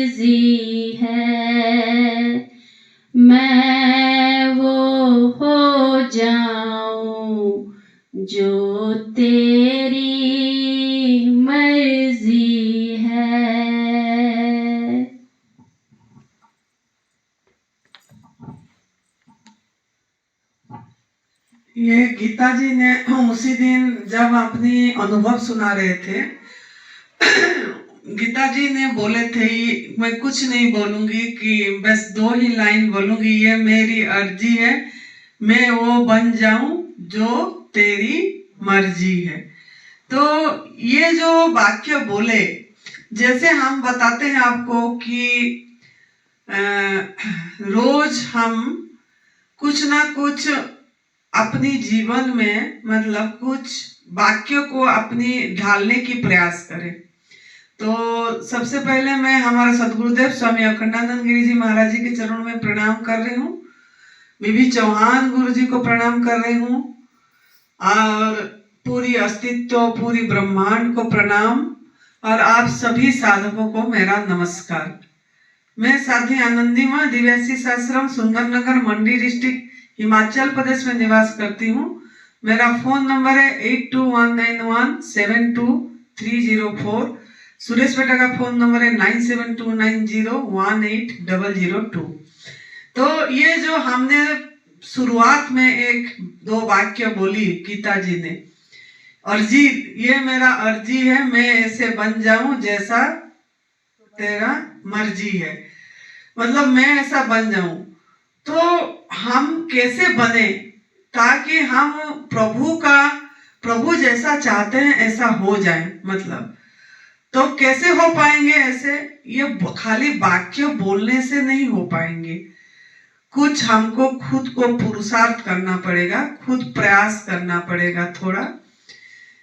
मर्जी है, मैं वो हो जाऊं जो तेरी मर्जी है। ये गीता जी ने उसी दिन जब अपनी अनुभव सुना रहे थे, गीता जी ने बोले थे मैं कुछ नहीं बोलूंगी, कि बस 2 ही लाइन बोलूंगी, ये मेरी अर्जी है, मैं वो बन जाऊं जो तेरी मर्जी है। तो ये जो वाक्य बोले, जैसे हम बताते हैं आपको कि रोज हम कुछ ना कुछ अपनी जीवन में मतलब कुछ वाक्यों को अपनी ढालने की प्रयास करें। तो सबसे पहले मैं हमारे सदगुरुदेव स्वामी अखंडानंद गिरी जी महाराज जी के चरणों में प्रणाम कर रही हूँ। बीबी चौहान गुरु जी को प्रणाम कर रही हूँ और पूरी अस्तित्व, पूरी ब्रह्मांड को प्रणाम, और आप सभी साधकों को मेरा नमस्कार। मैं साध्वी आनंदी माँ दिव्यासी आश्रम सुंदरनगर मंडी डिस्ट्रिक्ट हिमाचल प्रदेश में निवास करती हूँ। मेरा फोन नंबर है 8219172304। सुरेश बेटा का फोन नंबर है 9729018002। तो ये जो हमने शुरुआत में 1-2 वाक्य बोली गीता जी ने, अर्जी, ये मेरा अर्जी है, मैं ऐसे बन जाऊं जैसा तेरा मर्जी है, मतलब मैं ऐसा बन जाऊं। तो हम कैसे बने ताकि हम प्रभु जैसा चाहते हैं ऐसा हो जाए, मतलब तो कैसे हो पाएंगे ऐसे? ये खाली वाक्य बोलने से नहीं हो पाएंगे, कुछ हमको खुद को पुरुषार्थ करना पड़ेगा, खुद प्रयास करना पड़ेगा थोड़ा।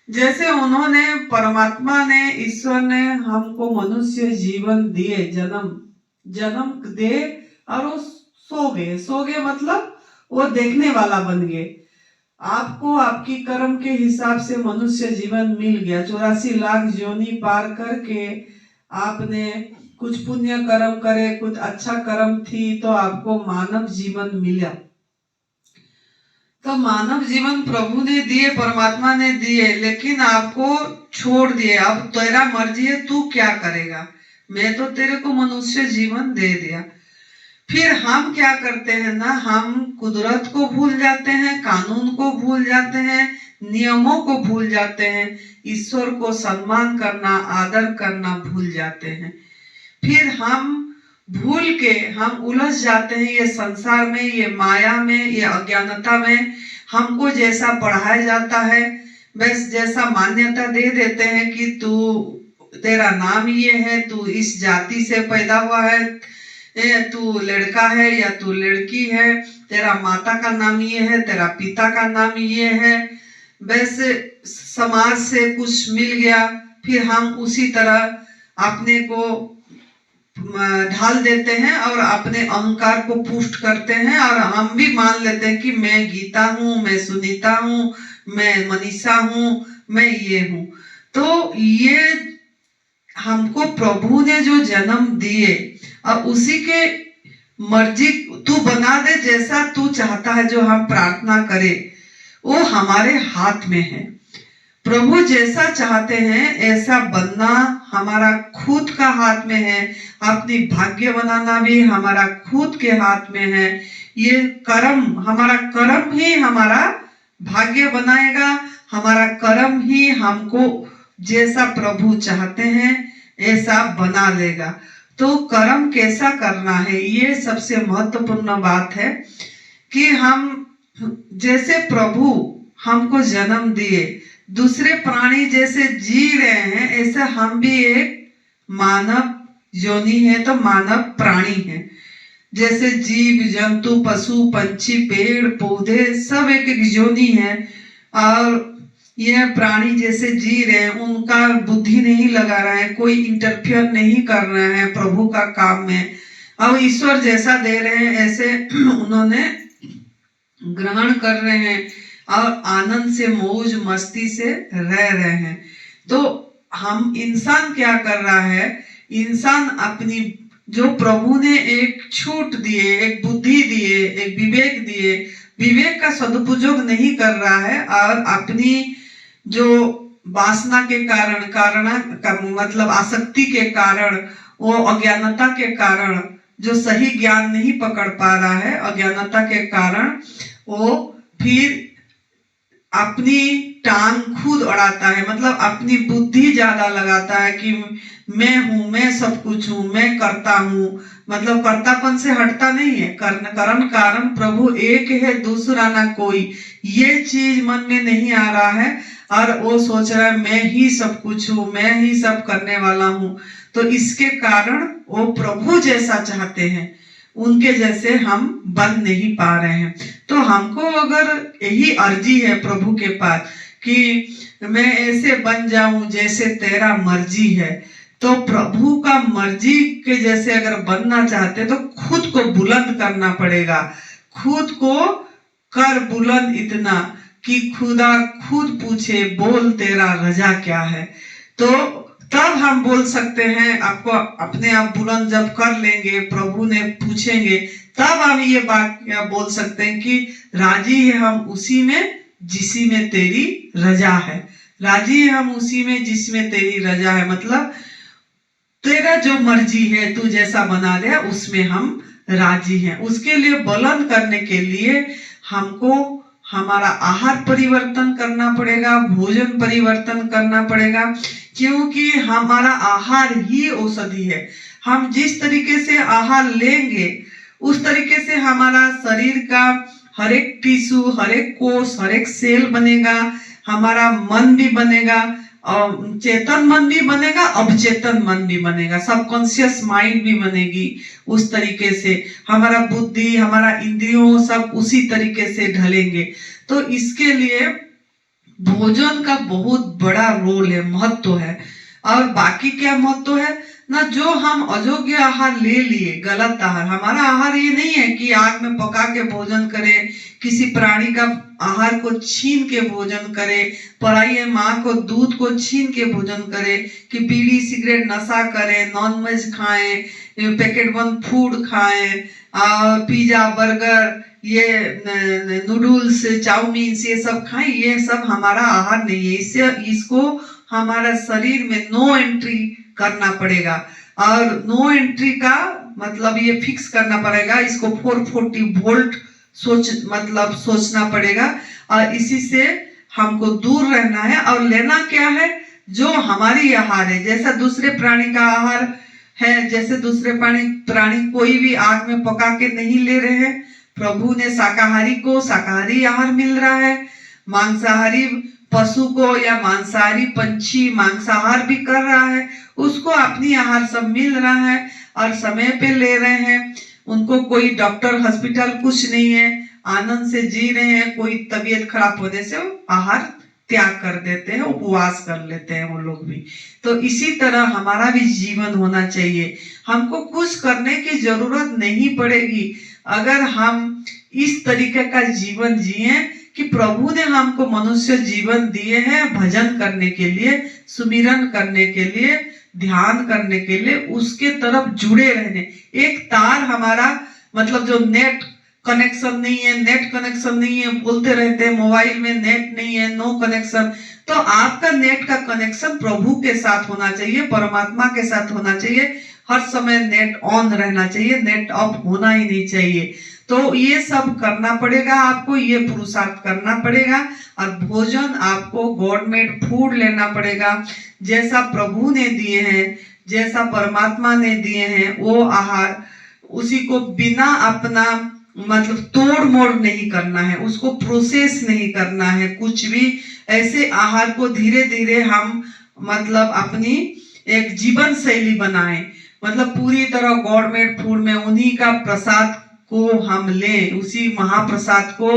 जैसे उन्होंने, परमात्मा ने, ईश्वर ने हमको मनुष्य जीवन दिए, जन्म दे, और वो सो गए मतलब वो देखने वाला बन गए। आपको आपकी कर्म के हिसाब से मनुष्य जीवन मिल गया। 84 लाख योनि पार करके आपने कुछ पुण्य कर्म करे, कुछ अच्छा कर्म थी, तो आपको मानव जीवन मिला। तो मानव जीवन प्रभु ने दिए, परमात्मा ने दिए, लेकिन आपको छोड़ दिए। अब तेरा मर्जी है, तू क्या करेगा, मैं तो तेरे को मनुष्य जीवन दे दिया। फिर हम क्या करते हैं ना, हम कुदरत को भूल जाते हैं, कानून को भूल जाते हैं, नियमों को भूल जाते हैं, ईश्वर को सम्मान करना, आदर करना भूल जाते हैं। फिर हम भूल के हम उलझ जाते हैं ये संसार में, ये माया में, ये अज्ञानता में। हमको जैसा पढ़ाया जाता है, बस जैसा मान्यता दे देते हैं कि तेरा नाम ये है, तू इस जाति से पैदा हुआ है, तू लड़का है या तू लड़की है, तेरा माता का नाम ये है, तेरा पिता का नाम ये है। बस समाज से कुछ मिल गया, फिर हम उसी तरह अपने को ढाल देते हैं और अपने अहंकार को पुष्ट करते हैं, और हम भी मान लेते हैं कि मैं गीता हूँ, मैं सुनीता हूँ, मैं मनीषा हूँ, मैं ये हूँ। तो ये हमको प्रभु ने जो जन्म दिए, और उसी के मर्जी तू बना दे जैसा तू चाहता है, जो हम प्रार्थना करें वो हमारे हाथ में है। प्रभु जैसा चाहते हैं ऐसा बनना हमारा खुद का हाथ में है, अपनी भाग्य बनाना भी हमारा खुद के हाथ में है। ये कर्म, हमारा कर्म ही हमारा भाग्य बनाएगा, हमारा कर्म ही हमको जैसा प्रभु चाहते हैं ऐसा बना लेगा। तो कर्म कैसा करना है, ये सबसे महत्वपूर्ण बात है कि हम जैसे प्रभु हमको जन्म दिए, दूसरे प्राणी जैसे जी रहे हैं, ऐसे हम भी एक मानव योनि है, तो मानव प्राणी है। जैसे जीव जंतु पशु पंछी पेड़ पौधे सब एक एक योनि है, और यह प्राणी जैसे जी रहे हैं, उनका बुद्धि नहीं लगा रहा है, कोई इंटरफेयर नहीं कर रहा है प्रभु का काम में, और ईश्वर जैसा दे रहे हैं ऐसे उन्होंने ग्रहण कर रहे हैं और आनंद से मौज मस्ती से रह रहे हैं। तो हम इंसान क्या कर रहा है, इंसान अपनी जो प्रभु ने एक छूट दिए, एक बुद्धि दिए, एक विवेक दिए, विवेक का सदुपयोग नहीं कर रहा है और अपनी जो वासना के कारण का मतलब आसक्ति के कारण, वो अज्ञानता के कारण जो सही ज्ञान नहीं पकड़ पा रहा है, अज्ञानता के कारण वो फिर अपनी टांग खुद अड़ाता है, मतलब अपनी बुद्धि ज्यादा लगाता है कि मैं हूं, मैं सब कुछ हूं, मैं करता हूं, मतलब कर्तापन से हटता नहीं है। करण कारण प्रभु एक है, दूसरा ना कोई, ये चीज मन में नहीं आ रहा है और वो सोच रहा है मैं ही सब कुछ हूं, मैं ही सब करने वाला हूं। तो इसके कारण वो प्रभु जैसा चाहते हैं, उनके जैसे हम बन नहीं पा रहे हैं। तो हमको अगर यही अर्जी है प्रभु के पास कि मैं ऐसे बन जाऊं जैसे तेरा मर्जी है, तो प्रभु का मर्जी के जैसे अगर बनना चाहते तो खुद को बुलंद करना पड़ेगा, खुद को कर बुलंद इतना कि खुदा खुद पूछे बोल तेरा रजा क्या है। तो तब हम बोल सकते हैं, आपको अपने आप बुलंद जब कर लेंगे, प्रभु ने पूछेंगे, तब हम ये बात बोल सकते हैं कि राजी है हम उसी में जिसी में तेरी रजा है, राजी है हम उसी में जिसमें तेरी रजा है, मतलब तेरा जो मर्जी है तू जैसा बना दे उसमें हम राजी हैं। उसके लिए बुलंद करने के लिए हमको हमारा आहार परिवर्तन करना पड़ेगा, भोजन परिवर्तन करना पड़ेगा, क्योंकि हमारा आहार ही औषधि है। हम जिस तरीके से आहार लेंगे उस तरीके से हमारा शरीर का हर एक टिश्यू, हर एक कोष, हर एक सेल बनेगा, हमारा मन भी बनेगा, और चेतन मन भी बनेगा, अवचेतन मन भी बनेगा, सबकॉन्शियस माइंड भी बनेगी। उस तरीके से हमारा बुद्धि, हमारा इंद्रियों सब उसी तरीके से ढलेंगे। तो इसके लिए भोजन का बहुत बड़ा रोल है, महत्व है। और बाकी क्या महत्व है ना, जो हम अयोग्य आहार ले लिए, गलत आहार, हमारा आहार ये नहीं है कि आग में पका के भोजन करें, किसी प्राणी का आहार को छीन के भोजन करें, पराई माँ को दूध को छीन के भोजन करें, कि बीड़ी सिगरेट नशा करें, नॉन वेज खाएं, पैकेट बंद फूड खाएं, पिज्जा बर्गर, ये नूडल्स चाउमीन ये सब खाएं, ये सब हमारा आहार नहीं है। इससे इसको हमारा शरीर में नो एंट्री करना पड़ेगा, और नो एंट्री का मतलब ये फिक्स करना पड़ेगा, इसको 440 वोल्ट सोचना पड़ेगा, और इसी से हमको दूर रहना है। और लेना क्या है, जो हमारी आहार है, जैसा दूसरे प्राणी का आहार है, जैसे दूसरे प्राणी कोई भी आग में पका के नहीं ले रहे हैं, प्रभु ने शाकाहारी को शाकाहारी आहार मिल रहा है, मांसाहारी पशु को या मांसाहारी पंछी मांसाहार भी कर रहा है, उसको अपनी आहार सब मिल रहा है और समय पे ले रहे हैं। उनको कोई डॉक्टर हॉस्पिटल कुछ नहीं है, आनंद से जी रहे हैं। कोई तबीयत खराब होने से आहार त्याग कर देते हैं, उपवास कर लेते हैं वो लोग भी। तो इसी तरह हमारा भी जीवन होना चाहिए, हमको कुछ करने की जरूरत नहीं पड़ेगी अगर हम इस तरीके का जीवन जिए कि प्रभु ने हमको मनुष्य जीवन दिए हैं भजन करने के लिए, सुमिरन करने के लिए, ध्यान करने के लिए, उसके तरफ जुड़े रहने। एक तार हमारा मतलब जो नेट कनेक्शन नहीं है, नेट कनेक्शन नहीं है, बोलते रहते हैं मोबाइल में नेट नहीं है, नो कनेक्शन, तो आपका नेट का कनेक्शन प्रभु के साथ होना चाहिए, परमात्मा के साथ होना चाहिए। हर समय नेट ऑन रहना चाहिए, नेट ऑफ होना ही नहीं चाहिए। तो ये सब करना पड़ेगा आपको, ये पुरुषार्थ करना पड़ेगा। और भोजन आपको गॉड मेड फूड लेना पड़ेगा, जैसा प्रभु ने दिए हैं, जैसा परमात्मा ने दिए हैं वो आहार, उसी को बिना अपना मतलब तोड़ मोड़ नहीं करना है, उसको प्रोसेस नहीं करना है कुछ भी। ऐसे आहार को धीरे धीरे हम मतलब अपनी एक जीवन शैली बनाएं, मतलब पूरी तरह गॉड मेड फूड में उन्हीं का प्रसाद को हम लें, उसी महाप्रसाद को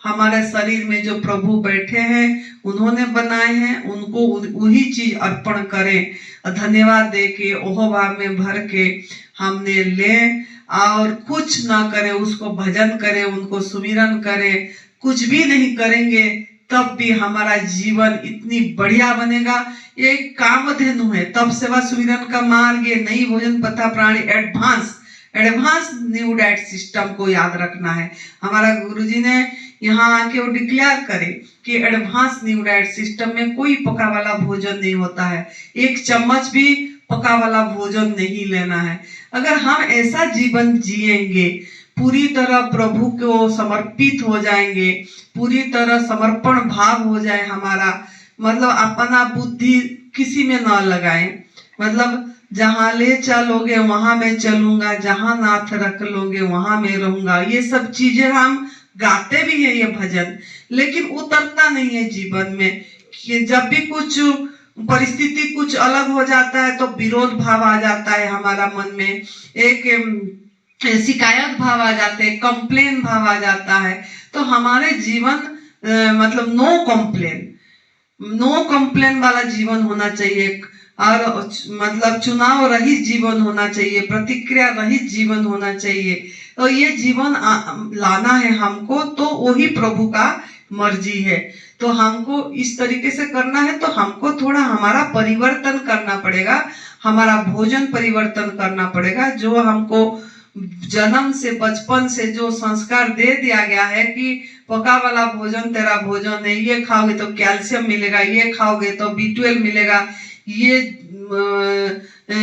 हमारे शरीर में जो प्रभु बैठे हैं उन्होंने बनाए हैं, उनको वही चीज अर्पण करें, धन्यवाद दे के ओह भाव में भर के हमने लें, और कुछ ना करें, उसको भजन करें, उनको सुमिरन करें। कुछ भी नहीं करेंगे तब भी हमारा जीवन इतनी बढ़िया बनेगा। ये कामधेनु है। तप सेवा सुमिरन का मार्ग, ये नई भोजन पथा प्राणी एडवांस न्यू डाइट सिस्टम को याद रखना है। हमारा गुरुजी ने यहाँ आके वो डिक्लेयर करे कि एडवांस न्यू डाइट सिस्टम में कोई पका वाला भोजन नहीं होता है। 1 चम्मच भी पका वाला भोजन नहीं लेना है। अगर हम ऐसा जीवन जिएंगे, पूरी तरह प्रभु को समर्पित हो जाएंगे, पूरी तरह समर्पण भाव हो जाए हमारा, मतलब अपना बुद्धि किसी में न लगाएं, मतलब जहाँ ले चलोगे वहां मैं चलूंगा, जहाँ नाथ रख लोगे वहां मैं रहूंगा, ये सब चीजें हम गाते भी हैं ये भजन, लेकिन उतरता नहीं है जीवन में। कि जब भी कुछ परिस्थिति कुछ अलग हो जाता है तो विरोध भाव आ जाता है हमारा मन में, एक शिकायत भाव आ जाते हैं, कंप्लेन भाव आ जाता है। तो हमारे जीवन मतलब नो कंप्लेन वाला जीवन होना चाहिए, और मतलब चुनाव रहित जीवन होना चाहिए, प्रतिक्रिया रहित जीवन होना चाहिए। तो ये जीवन लाना है हमको, तो वही प्रभु का मर्जी है। तो हमको इस तरीके से करना है, तो हमको थोड़ा हमारा परिवर्तन करना पड़ेगा, हमारा भोजन परिवर्तन करना पड़ेगा। जो हमको जन्म से, बचपन से जो संस्कार दे दिया गया है कि पका वाला भोजन तेरा भोजन है, ये खाओगे तो कैल्शियम मिलेगा, ये खाओगे तो B12 मिलेगा, ये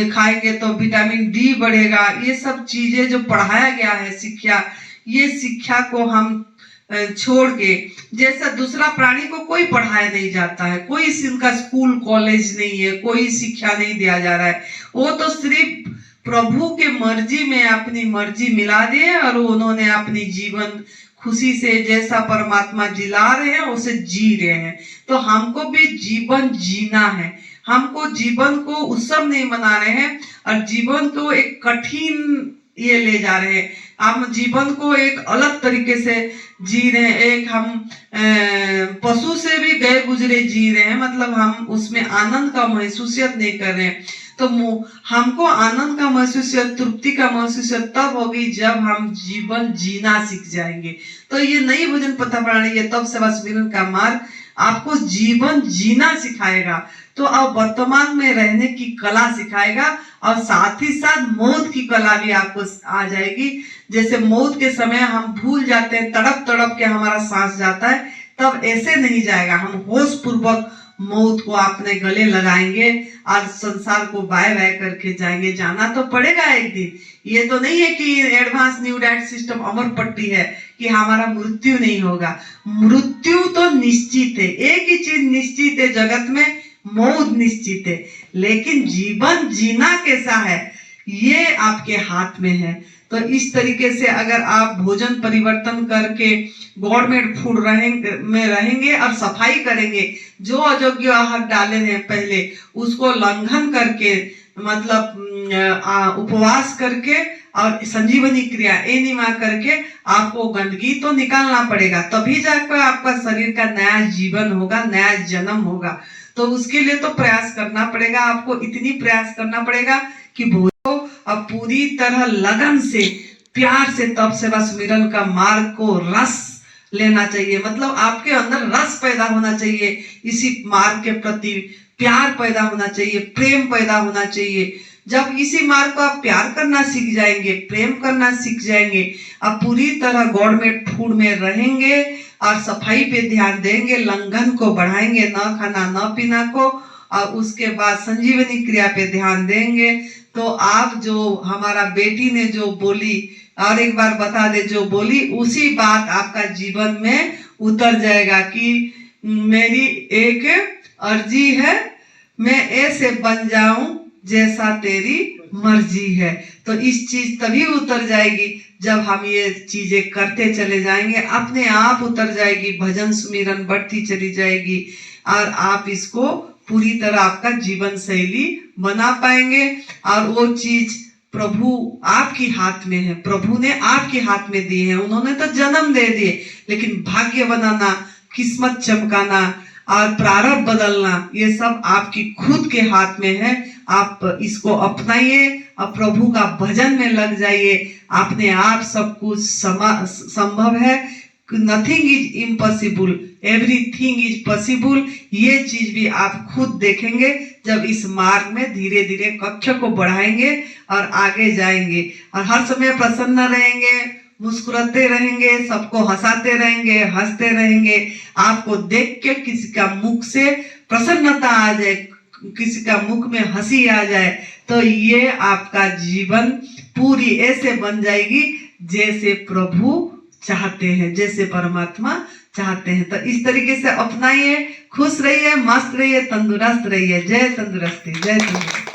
खाएंगे तो विटामिन D बढ़ेगा, ये सब चीजें जो पढ़ाया गया है शिक्षा, ये शिक्षा को हम छोड़ के, जैसा दूसरा प्राणी को कोई पढ़ाया नहीं जाता है, कोई इनका स्कूल कॉलेज नहीं है, कोई शिक्षा नहीं दिया जा रहा है, वो तो सिर्फ प्रभु के मर्जी में अपनी मर्जी मिला दिए और उन्होंने अपनी जीवन खुशी से जैसा परमात्मा जिला रहे हैं उसे जी रहे हैं। तो हमको भी जीवन जीना है, हमको जीवन को उत्सव नहीं मना रहे हैं और जीवन को एक कठिन ये ले जा रहे हैं। हम जीवन को एक अलग तरीके से जी रहे हैं, एक हम पशु से भी गए गुजरे जी रहे हैं, मतलब हम उसमें आनंद का महसूसियत नहीं कर रहे हैं। तो हमको आनंद का महसूसियत, तृप्ति का महसूसियत तब होगी जब हम जीवन जीना सीख जाएंगे। तो ये नई भोजन पथा प्रणाली, ये तप सेवा सुमिरन का मार्ग आपको जीवन जीना सिखाएगा, तो अब वर्तमान में रहने की कला सिखाएगा, और साथ ही साथ मौत की कला भी आपको आ जाएगी। जैसे मौत के समय हम भूल जाते हैं, तड़प तड़प के हमारा सांस जाता है, तब ऐसे नहीं जाएगा। हम होश पूर्वक मौत को अपने गले लगाएंगे और संसार को बाय बाय करके जाएंगे। जाना तो पड़ेगा एक दिन, ये तो नहीं है कि एडवांस न्यू डाइट सिस्टम अमर पट्टी है कि हमारा मृत्यु नहीं होगा। मृत्यु तो निश्चित है, एक ही चीज निश्चित है जगत में, मौत निश्चित है, लेकिन जीवन जीना कैसा है ये आपके हाथ में है। तो इस तरीके से अगर आप भोजन परिवर्तन करके गवर्नमेंट फूड में रहेंगे और सफाई करेंगे, जो अयोग्य आहार डाले हैं पहले उसको लंघन करके, मतलब उपवास करके और संजीवनी क्रिया एनिमा करके आपको गंदगी तो निकालना पड़ेगा, तभी जाकर आपका शरीर का नया जीवन होगा, नया जन्म होगा। तो उसके लिए तो प्रयास करना पड़ेगा, आपको इतनी प्रयास करना पड़ेगा कि भोजन अब पूरी तरह लगन से, प्यार से तप सेवा सुमिरन का मार्ग को रस लेना चाहिए, मतलब आपके अंदर रस पैदा होना चाहिए, इसी मार्ग के प्रति प्यार पैदा होना चाहिए, प्रेम पैदा होना चाहिए। जब इसी मार्ग को आप प्यार करना सीख जाएंगे, प्रेम करना सीख जाएंगे, आप पूरी तरह गवर्नमेंट फूड में रहेंगे और सफाई पे ध्यान देंगे, लंघन को बढ़ाएंगे, न खाना न पीना को, और उसके बाद संजीवनी क्रिया पे ध्यान देंगे। तो आप जो हमारा बेटी ने जो बोली, और एक बार बता दे, जो बोली उसी बात आपका जीवन में उतर जाएगा कि मेरी एक अर्जी है, मैं ऐसे बन जाऊं जैसा तेरी मर्जी है। तो इस चीज तभी उतर जाएगी जब हम ये चीजें करते चले जाएंगे, अपने आप उतर जाएगी, भजन सुमिरन बढ़ती चली जाएगी और आप इसको पूरी तरह आपका जीवन शैली बना पाएंगे। और वो चीज प्रभु आपके हाथ में है, प्रभु ने आपके हाथ में दिए हैं। उन्होंने तो जन्म दे दिए, लेकिन भाग्य बनाना, किस्मत चमकाना और प्रारब्ध बदलना, ये सब आपकी खुद के हाथ में है। आप इसको अपनाइए और प्रभु का भजन में लग जाइए, अपने आप सब कुछ संभव है। Nothing is impossible, everything is possible. ये चीज भी आप खुद देखेंगे जब इस मार्ग में धीरे धीरे कक्ष को बढ़ाएंगे और आगे जाएंगे, और हर समय प्रसन्न रहेंगे, मुस्कुराते रहेंगे, सबको हंसाते रहेंगे, हंसते रहेंगे। आपको देख के किसी का मुख से प्रसन्नता आ जाए, किसी का मुख में हंसी आ जाए, तो ये आपका जीवन पूरी ऐसे बन जाएगी जैसे प्रभु चाहते हैं, जैसे परमात्मा चाहते हैं। तो इस तरीके से अपनाइए, खुश रहिए, मस्त रहिए, तंदुरुस्त रहिए। जय तंदुरुस्ती, जय तंदुरुस्ती।